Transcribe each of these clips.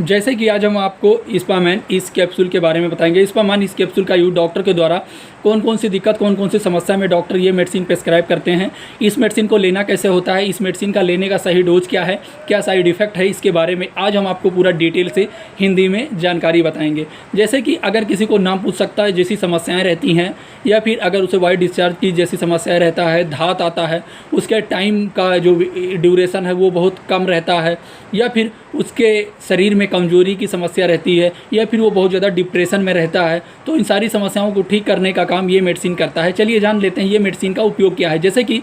जैसे कि आज हम आपको स्पामैन इस कैप्सूल के बारे में बताएंगे। स्पामैन इस कैप्सूल का यूज डॉक्टर के द्वारा कौन कौन सी दिक्कत, कौन कौन सी समस्या में डॉक्टर ये मेडिसिन प्रेस्क्राइब करते हैं, इस मेडिसिन को लेना कैसे होता है, इस मेडिसिन का लेने का सही डोज क्या है, क्या साइड इफेक्ट है, इसके बारे में आज हम आपको पूरा डिटेल से हिंदी में जानकारी बताएंगे। जैसे कि अगर किसी को नाम पूछ सकता है जैसी समस्याएँ रहती हैं, या फिर अगर उसे वाइट डिस्चार्ज की जैसी समस्या रहता है, धात आता है, उसके टाइम का जो ड्यूरेशन है वो बहुत कम रहता है, या फिर उसके शरीर में कमजोरी की समस्या रहती है, या फिर वो बहुत ज़्यादा डिप्रेशन में रहता है, तो इन सारी समस्याओं को ठीक करने का काम ये मेडिसिन करता है। चलिए जान लेते हैं ये मेडिसिन का उपयोग क्या है। जैसे कि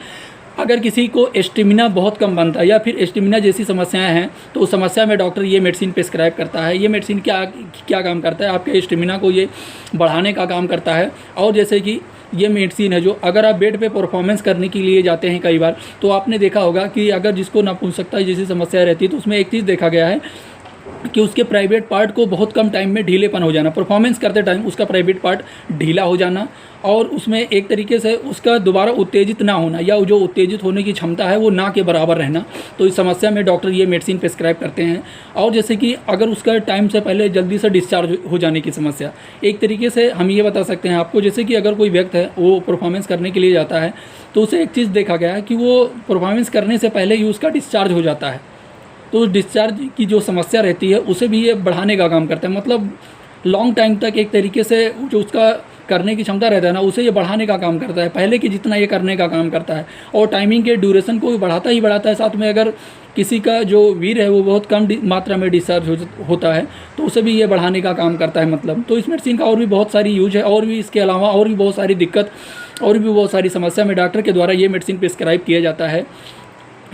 अगर किसी को स्टेमिना बहुत कम बनता है या फिर स्टेमिना जैसी समस्याएं हैं, तो उस समस्या में डॉक्टर ये मेडिसिन प्रेस्क्राइब करता है। ये मेडिसिन क्या क्या काम करता है, आपके स्टेमिना को ये बढ़ाने का काम करता है। और जैसे कि ये मेडिसिन है जो अगर आप बेड पे परफॉर्मेंस करने के लिए जाते हैं कई बार, तो आपने देखा होगा कि अगर जिसको नपुंसकता जैसी समस्या रहती है, तो उसमें एक चीज़ देखा गया है कि उसके प्राइवेट पार्ट को बहुत कम टाइम में ढीलेपन हो जाना, परफॉर्मेंस करते टाइम उसका प्राइवेट पार्ट ढीला हो जाना, और उसमें एक तरीके से उसका दोबारा उत्तेजित ना होना, या जो उत्तेजित होने की क्षमता है वो ना के बराबर रहना। तो इस समस्या में डॉक्टर ये मेडिसिन प्रेस्क्राइब करते हैं। और जैसे कि अगर उसका टाइम से पहले जल्दी से डिस्चार्ज हो जाने की समस्या, एक तरीके से हम ये बता सकते हैं आपको, जैसे कि अगर कोई व्यक्ति है वो परफॉर्मेंस करने के लिए जाता है, तो उसे एक चीज़ देखा गया है कि वो परफॉर्मेंस करने से पहले ही उसका डिस्चार्ज हो जाता है। तो उस डिस्चार्ज की जो समस्या रहती है उसे भी ये बढ़ाने का काम करता है, मतलब लॉन्ग टाइम तक एक तरीके से जो उसका करने की क्षमता रहता है ना, उसे ये बढ़ाने का काम करता है, पहले की जितना ये करने का काम करता है। और टाइमिंग के ड्यूरेशन को भी बढ़ाता ही बढ़ाता है। साथ में अगर किसी का जो वीर है वो बहुत कम मात्रा में डिस्चार्ज होता है, तो उसे भी ये बढ़ाने का काम करता है। मतलब तो इस मेडिसिन का और भी बहुत सारी यूज है, और भी इसके अलावा और भी बहुत सारी दिक्कत और भी बहुत सारी समस्या में डॉक्टर के द्वारा ये मेडिसिन प्रिस्क्राइब किया जाता है।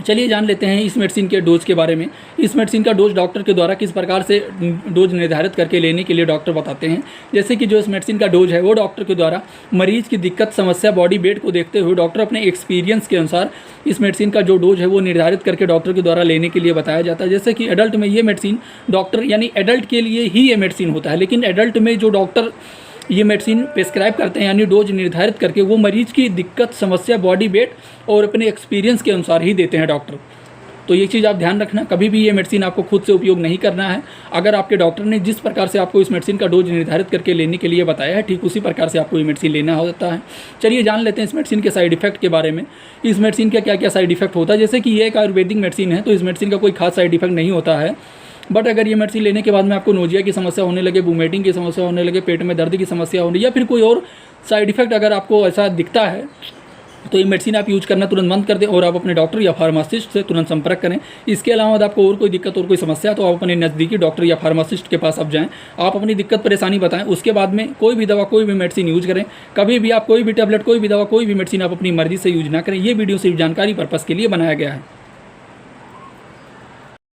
चलिए जान लेते हैं इस मेडिसिन के डोज के बारे में। इस मेडिसिन का डोज डॉक्टर के द्वारा किस प्रकार से डोज निर्धारित करके लेने के लिए डॉक्टर बताते हैं। जैसे कि जो इस मेडिसिन का डोज है वो डॉक्टर के द्वारा मरीज की दिक्कत, समस्या, बॉडी वेट को देखते हुए डॉक्टर अपने एक्सपीरियंस के अनुसार इस मेडिसिन का जो डोज है वो निर्धारित करके डॉक्टर के द्वारा लेने के लिए बताया जाता है। जैसे कि एडल्ट में ये मेडिसिन डॉक्टर यानी एडल्ट के लिए ही ये मेडिसिन होता है, लेकिन एडल्ट में जो डॉक्टर ये मेडिसिन प्रेस्क्राइब करते हैं यानी डोज निर्धारित करके, वो मरीज की दिक्कत, समस्या, बॉडी वेट और अपने एक्सपीरियंस के अनुसार ही देते हैं डॉक्टर। तो ये चीज़ आप ध्यान रखना, कभी भी ये मेडिसिन आपको खुद से उपयोग नहीं करना है। अगर आपके डॉक्टर ने जिस प्रकार से आपको इस मेडिसिन का डोज निर्धारित करके लेने के लिए बताया है, ठीक उसी प्रकार से आपको ये मेडिसिन लेना होता है। चलिए जान लेते हैं इस मेडिसिन के साइड इफेक्ट के बारे में। इस मेडिसिन का क्या क्या साइड इफेक्ट होता है। जैसे कि ये एक आयुर्वेदिक मेडिसिन है, तो इस मेडिसिन का कोई खास साइड इफेक्ट नहीं होता है। बट अगर ये मेडिसिन लेने के बाद में आपको नोजिया की समस्या होने लगे, वोमिटिंग की समस्या होने लगे, पेट में दर्द की समस्या होने, या फिर कोई और साइड इफेक्ट अगर आपको ऐसा दिखता है, तो ये मेडिसिन आप यूज करना तुरंत बंद कर दें और आप अपने डॉक्टर या फार्मासिस्ट से तुरंत संपर्क करें। इसके अलावा यदि आपको और कोई दिक्कत और कोई समस्या, तो आप अपने नज़दीकी डॉक्टर या फार्मासिस्ट के पास आप जाएं, आप अपनी दिक्कत परेशानी बताएं। उसके बाद में कोई भी दवा, कोई भी मेडिसिन यूज करें। कभी भी आप कोई भी टैबलेट, कोई भी दवा, कोई भी मेडिसिन आप अपनी मर्जी से यूज ना करें। ये वीडियो सिर्फ जानकारी पर्पज़ के लिए बनाया गया है।